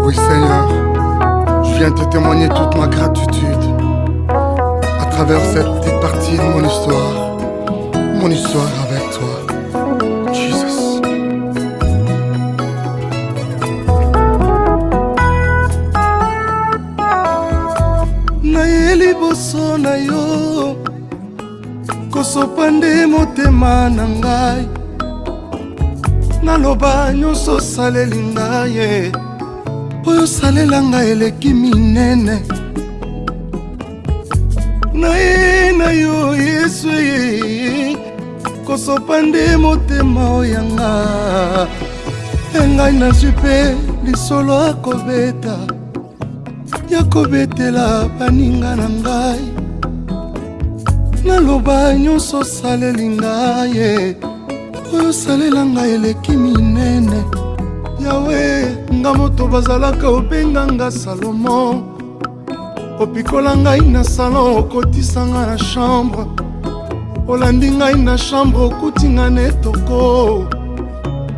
Oui Seigneur, je viens te témoigner toute ma gratitude à travers cette petite partie de mon histoire avec toi, Jesus. Nayeli boso na yo kosopa nde motema na ngai, naloba nyonso osaleli ngai ye, oyo osalela ngai eleki minene. Naye na yo Yesu ye kosopa nde motema oyanga, engai nazwi mpe lisolo akobeta ya kobetela baninga na ngai, naloba nyonso osaleli ngai ye, oyo osalela ngai eleki minene. Yawe nga moto bazalaka obenganga Salomo, opikola ngai na salon okotisa nga na chambre, olandi ngai na chambre okuti nga na etoko,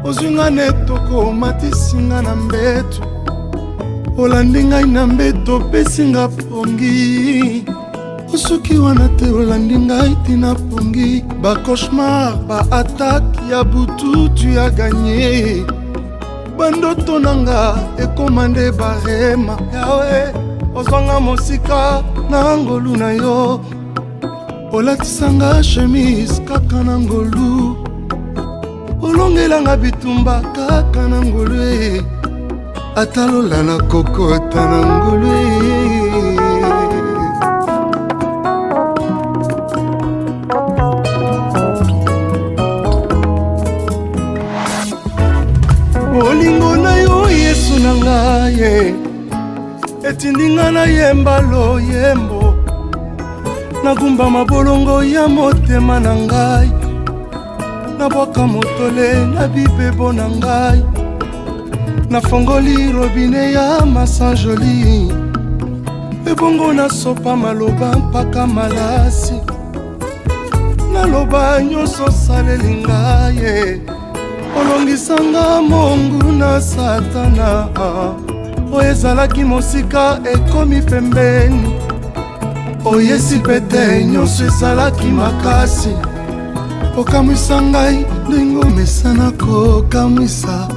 ozwi nga na etoko omatisi nga na mbeto, olandi ngai na mbeto opesi nga pongi, osoki wana te olandi ngai tina pongi. Ba cauchemar, ba attaque ya butu tu as gagné, bandoto nanga ekoma nde barema. Yawe ozwanga mosika na ngolu na yo, olatisanga chemise kaka na ngolu, olongelanga bitumba kaka na ngolu, atalola na kokota na ngolu. Bolingo na yo Yesu na ngai etindinga na yemba loyembo, nagumba mabolongo ya motema na ngai, nabwaka motole na bibebo na ngai, nafongoli robine ya masanjoli, ebongo nasopa maloba mpaka malasi, naloba nyonso osaleli ngai, olongisanga mongu na satana, oyo ezalaki mosika ekomi pembeni, oyesi pete nyonso ezalaki makasi, okamwisa ngai ndenge omesana kokamwisa.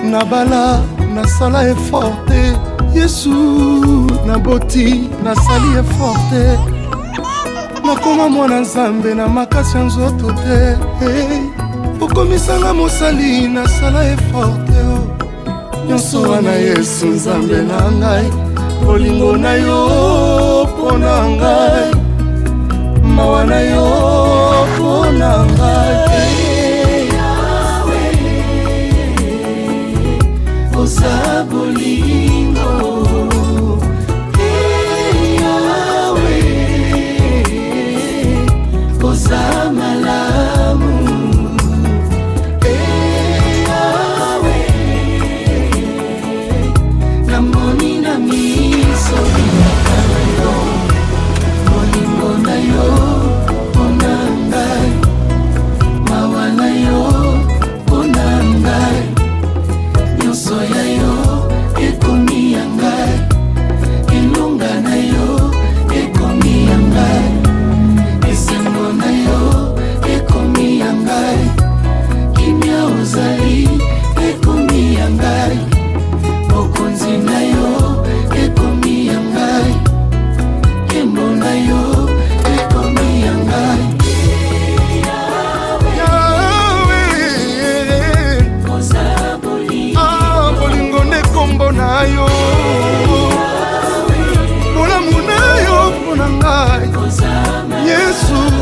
Nabala nasala effort te Yesu, naboti nasali effort te, nakoma mwana Nzambe na makasi ya nzoto te. Okomisanga mosali nasala effort te, nyonso wana Yesu Nzambe na ngai, bolingo na yo mpo na ngai, mawa na yo mpo na ngai. Oza bolingo, Yawe, oza malamu,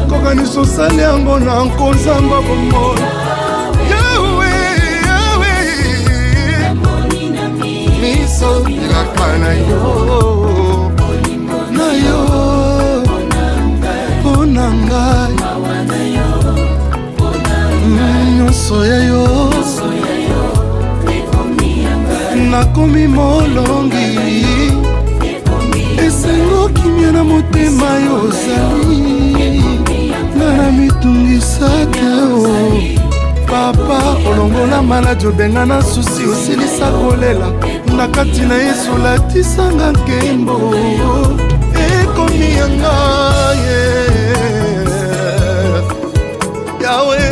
kokaniso sale yango na nkozamba bomoi. Yawe, Yawe, miso elaka na yo, na yo mpo na ngai, nyonso ya yo nakomi molongi, esengo kimia na motema yo ozali, nana mitungisa te o. papa olongola maladi obenga na susi osilisa kolela na kati na yesu latisanga nkembo ekomi yanga Yahweh